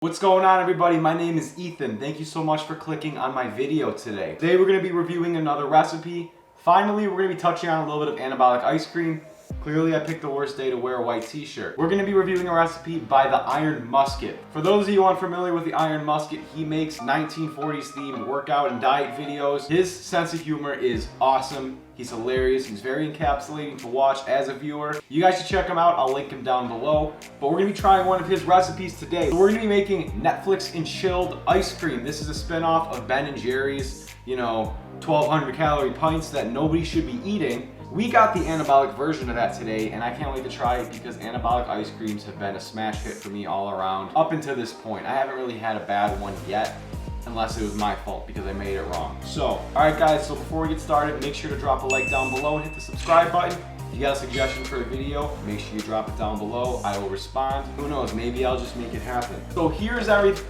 What's going on, everybody? My name is Ethan. Thank you so much for clicking on my video today. Today we're going to be reviewing another recipe. Finally, we're going to be touching on a little bit of anabolic ice cream. Clearly, I picked the worst day to wear a white t-shirt. We're going to be reviewing a recipe by the Iron Musket. For those of you unfamiliar with the Iron Musket, he makes 1940s themed workout and diet videos. His sense of humor is awesome. He's hilarious. He's very encapsulating to watch as a viewer. You guys should check him out. I'll link him down below. But we're going to be trying one of his recipes today. So we're going to be making Netflix and Chilll'd ice cream. This is a spin-off of Ben & Jerry's, 1,200 calorie pints that nobody should be eating. We got the anabolic version of that today, and I can't wait to try it because anabolic ice creams have been a smash hit for me all around up until this point. I haven't really had a bad one yet, unless it was my fault because I made it wrong. So, all right guys, so before we get started, make sure to drop a like down below and hit the subscribe button. If you got a suggestion for a video, make sure you drop it down below. I will respond. Who knows, maybe I'll just make it happen. So here's everything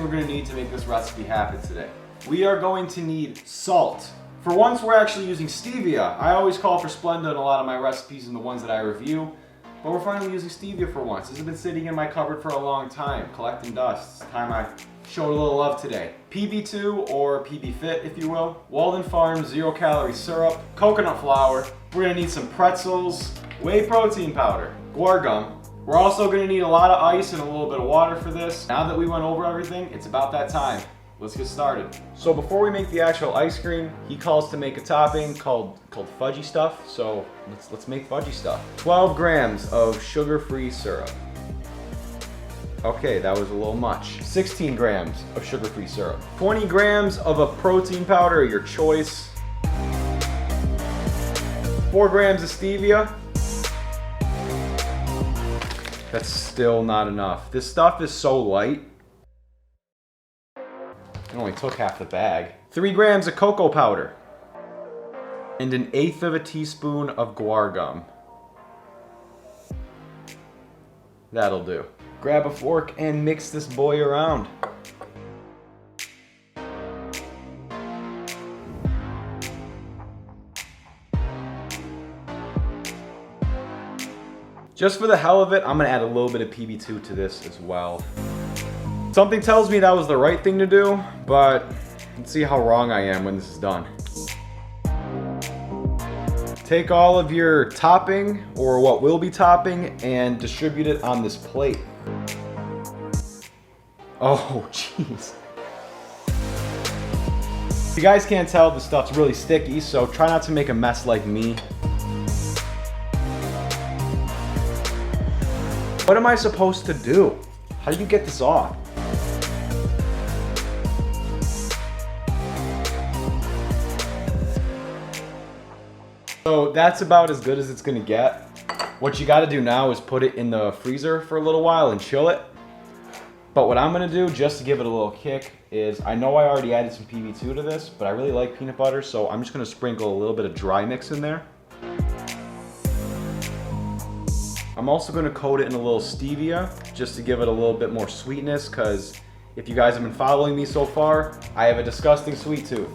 we're gonna need to make this recipe happen today. We are going to need salt. For once, we're actually using stevia. I always call for Splenda in a lot of my recipes and the ones that I review, but we're finally using stevia for once. This has been sitting in my cupboard for a long time, collecting dust. It's time I showed a little love today. PB2 or PB Fit, if you will. Walden Farms 0-calorie syrup, coconut flour. We're gonna need some pretzels, whey protein powder, guar gum. We're also gonna need a lot of ice and a little bit of water for this. Now that we went over everything, it's about that time. Let's get started. So before we make the actual ice cream, he calls to make a topping called fudgy stuff. So let's make fudgy stuff. 12 grams of sugar-free syrup. Okay, that was a little much. 16 grams of sugar-free syrup. 20 grams of a protein powder of your choice. 4 grams of stevia. That's still not enough. This stuff is so light. It only took half the bag. 3 grams of cocoa powder. And 1/8 of a teaspoon of guar gum. That'll do. Grab a fork and mix this boy around. Just for the hell of it, I'm gonna add a little bit of PB2 to this as well. Something tells me that was the right thing to do, but let's see how wrong I am when this is done. Take all of your topping, or what will be topping, and distribute it on this plate. Oh, jeez. You guys can't tell, the stuff's really sticky, so try not to make a mess like me. What am I supposed to do? How do you get this off? So that's about as good as it's gonna get. What you gotta do now is put it in the freezer for a little while and chill it. But what I'm gonna do, just to give it a little kick, is I know I already added some PB2 to this, but I really like peanut butter, so I'm just gonna sprinkle a little bit of dry mix in there. I'm also gonna coat it in a little stevia, just to give it a little bit more sweetness, because if you guys have been following me so far, I have a disgusting sweet tooth.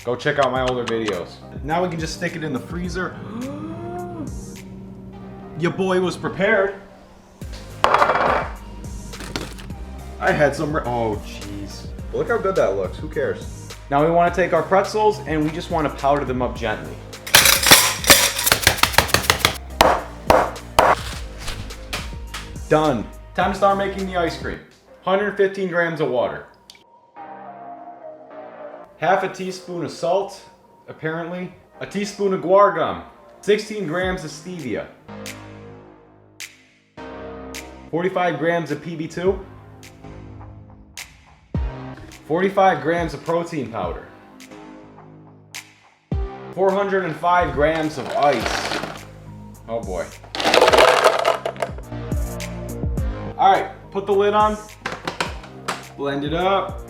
Go check out my older videos. Now we can just stick it in the freezer. Your boy was prepared. I had some, oh jeez. Look how good that looks, who cares? Now we wanna take our pretzels and we just wanna powder them up gently. Done. Time to start making the ice cream. 115 grams of water. Half a teaspoon of salt, apparently. A teaspoon of guar gum. 16 grams of stevia. 45 grams of PB2. 45 grams of protein powder. 405 grams of ice. Oh boy. All right, put the lid on. Blend it up.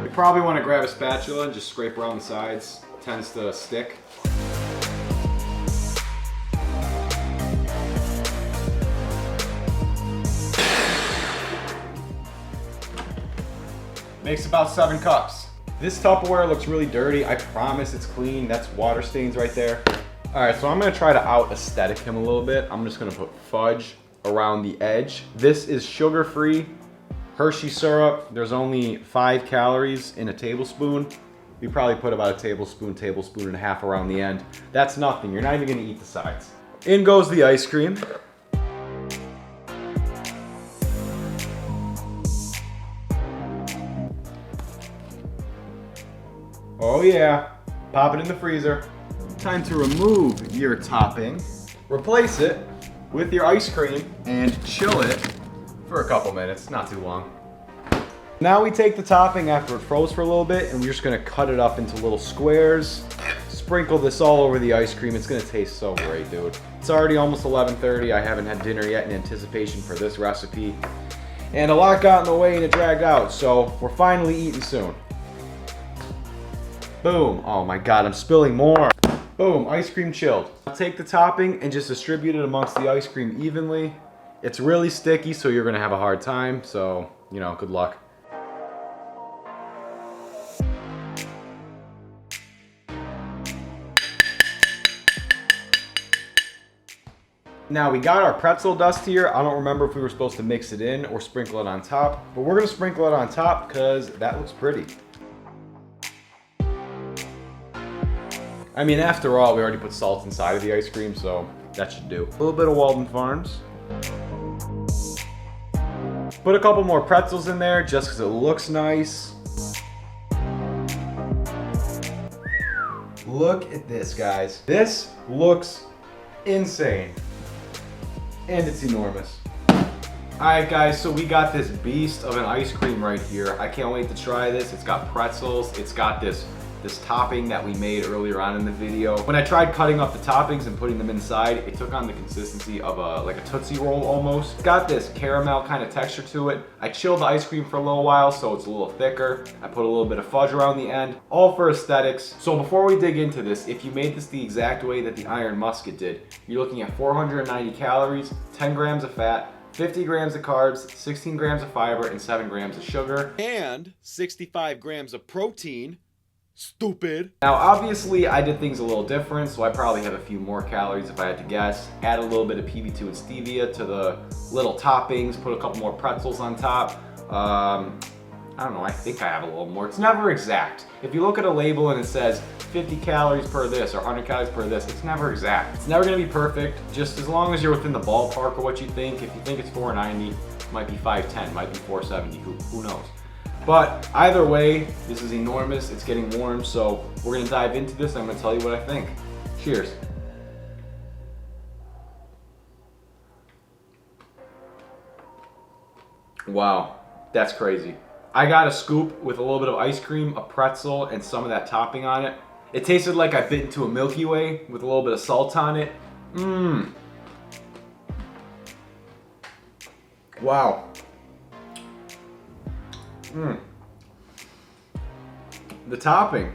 You probably want to grab a spatula and just scrape around the sides. It tends to stick. Makes about 7 cups. This Tupperware looks really dirty. I promise it's clean. That's water stains right there. All right, so I'm gonna try to out aesthetic him a little bit. I'm just gonna put fudge around the edge. This is sugar-free Hershey syrup. There's only 5 calories in a tablespoon. You probably put about a tablespoon and a half around the end. That's nothing. You're not even gonna eat the sides. In goes the ice cream. Oh yeah, pop it in the freezer. Time to remove your topping. Replace it with your ice cream and chill it for a couple minutes, not too long. Now we take the topping after it froze for a little bit and we're just gonna cut it up into little squares. Sprinkle this all over the ice cream. It's gonna taste so great, dude. It's already almost 11:30. I haven't had dinner yet in anticipation for this recipe. And a lot got in the way and it dragged out, so we're finally eating soon. Boom. Oh my God, I'm spilling more. Boom, ice cream chilled. I'll take the topping and just distribute it amongst the ice cream evenly. It's really sticky, so you're gonna have a hard time, so, you know, good luck. Now we got our pretzel dust here. I don't remember if we were supposed to mix it in or sprinkle it on top, but we're gonna sprinkle it on top because that looks pretty. I mean, after all, we already put salt inside of the ice cream, so that should do. A little bit of Walden Farms. Put a couple more pretzels in there just because it looks nice. Look at this, guys. This looks insane. And it's enormous. Alright guys, so we got this beast of an ice cream right here. I can't wait to try this. It's got pretzels. It's got this topping that we made earlier on in the video. When I tried cutting up the toppings and putting them inside, it took on the consistency of like a Tootsie Roll almost. It's got this caramel kind of texture to it. I chilled the ice cream for a little while so it's a little thicker. I put a little bit of fudge around the end, all for aesthetics. So before we dig into this, if you made this the exact way that the Iron Musket did, you're looking at 490 calories, 10 grams of fat, 50 grams of carbs, 16 grams of fiber, and 7 grams of sugar. And 65 grams of protein. Stupid. Now obviously I did things a little different, so I probably have a few more calories if I had to guess. Add a little bit of PB2 and stevia to the little toppings, put a couple more pretzels on top. I don't know, I think I have a little more. It's never exact. If you look at a label and it says 50 calories per this or 100 calories per this, it's never exact. It's never gonna be perfect, just as long as you're within the ballpark of what you think. If you think it's 490, it might be 510, might be 470, who knows. But either way, this is enormous. It's getting warm, so we're gonna dive into this. I'm gonna tell you what I think. Cheers. Wow, that's crazy. I got a scoop with a little bit of ice cream, a pretzel, and some of that topping on it. It tasted like I bit into a Milky Way with a little bit of salt on it. Mmm. Wow. Mmm. The topping,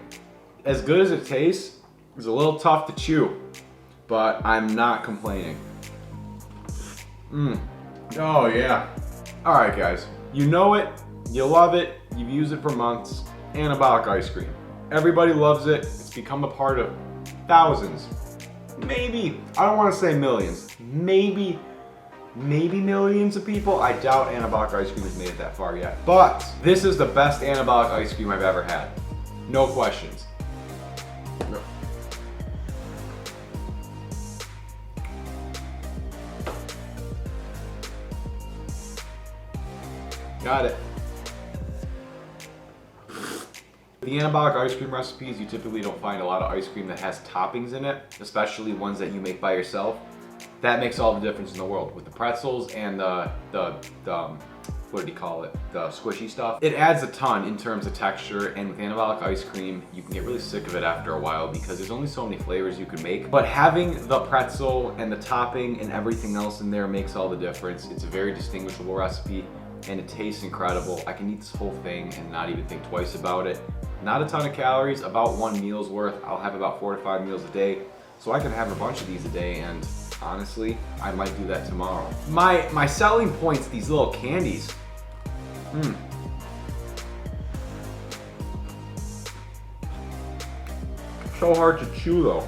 as good as it tastes, is a little tough to chew, but I'm not complaining. Mmm. Oh yeah. All right guys, you know it, you love it, you've used it for months. Anabolic ice cream. Everybody loves it. It's become a part of thousands, maybe, I don't want to say millions, maybe millions of people. I doubt Anabolic ice cream has made it that far yet. But this is the best Anabolic ice cream I've ever had. No questions. No. Got it. The anabolic ice cream recipes, you typically don't find a lot of ice cream that has toppings in it, especially ones that you make by yourself. That makes all the difference in the world with the pretzels and the what do you call it? The squishy stuff. It adds a ton in terms of texture, and with anabolic ice cream, you can get really sick of it after a while because there's only so many flavors you can make. But having the pretzel and the topping and everything else in there makes all the difference. It's a very distinguishable recipe and it tastes incredible. I can eat this whole thing and not even think twice about it. Not a ton of calories, about 1 meal's worth. I'll have about 4 to 5 meals a day. So I can have a bunch of these a day, and honestly, I might do that tomorrow. My selling point's these little candies. So hard to chew though.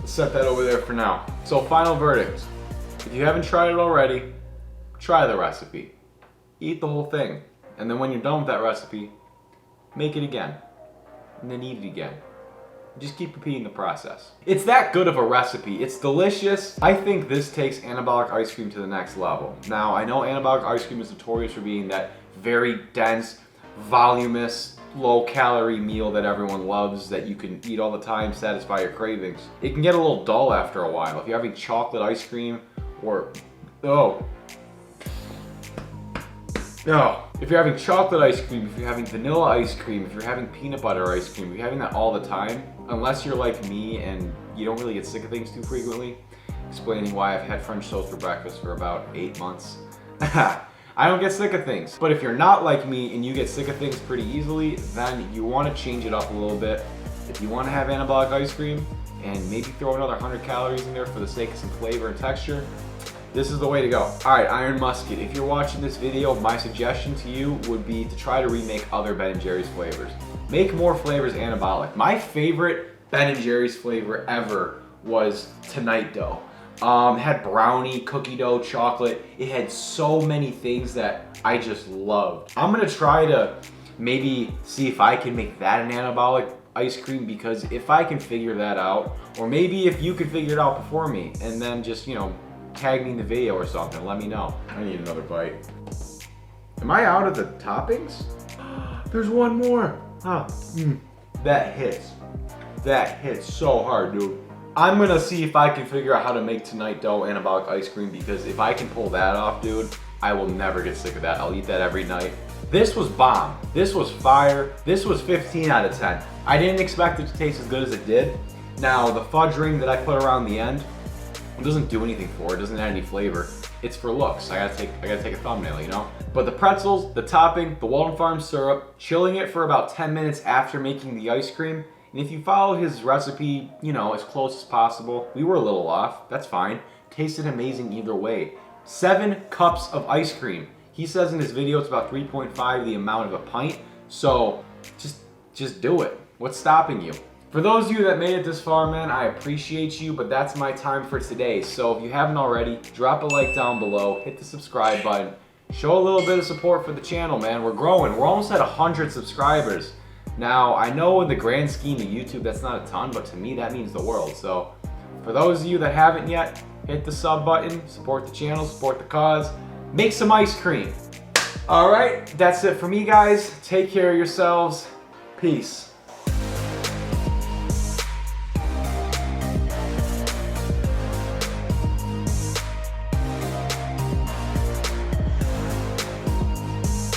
Let's set that over there for now. So final verdict. If you haven't tried it already, try the recipe. Eat the whole thing. And then when you're done with that recipe, make it again. And then eat it again. Just keep repeating the process. It's that good of a recipe. It's delicious. I think this takes anabolic ice cream to the next level. Now, I know anabolic ice cream is notorious for being that very dense, voluminous, low-calorie meal that everyone loves, that you can eat all the time, satisfy your cravings. It can get a little dull after a while. If you're having chocolate ice cream or, if you're having chocolate ice cream, if you're having vanilla ice cream, if you're having peanut butter ice cream, if you're having that all the time, unless you're like me and you don't really get sick of things too frequently, explaining why I've had French toast for breakfast for about 8 months. I don't get sick of things. But if you're not like me and you get sick of things pretty easily, then you want to change it up a little bit. If you want to have anabolic ice cream and maybe throw another 100 calories in there for the sake of some flavor and texture, this is the way to go. All right, Iron Musket, if you're watching this video, my suggestion to you would be to try to remake other Ben & Jerry's flavors. Make more flavors anabolic. My favorite Ben & Jerry's flavor ever was Tonight Dough. It had brownie, cookie dough, chocolate. It had so many things that I just loved. I'm gonna try to maybe see if I can make that an anabolic ice cream, because if I can figure that out, or maybe if you could figure it out before me, and then just, tag me in the video or something, let me know. I need another bite. Am I out of the toppings? There's one more. That hits. That hits so hard, dude. I'm gonna see if I can figure out how to make Tonight Dough anabolic ice cream, because if I can pull that off, dude, I will never get sick of that. I'll eat that every night. This was bomb. This was fire. This was 15 out of 10. I didn't expect it to taste as good as it did. Now, the fudge ring that I put around the end, it doesn't do anything for it. It doesn't add any flavor. It's for looks. I gotta take a thumbnail, But the pretzels, the topping, the Walden Farm syrup, chilling it for about 10 minutes after making the ice cream. And if you follow his recipe, as close as possible, we were a little off. That's fine. Tasted amazing either way. 7 cups of ice cream. He says in his video it's about 3.5 the amount of a pint. So just do it. What's stopping you? For those of you that made it this far, man, I appreciate you, but that's my time for today. So if you haven't already, drop a like down below, hit the subscribe button, show a little bit of support for the channel, man. We're growing. We're almost at 100 subscribers. Now, I know in the grand scheme of YouTube, that's not a ton, but to me, that means the world. So for those of you that haven't yet, hit the sub button, support the channel, support the cause, make some ice cream. All right, that's it for me, guys. Take care of yourselves. Peace.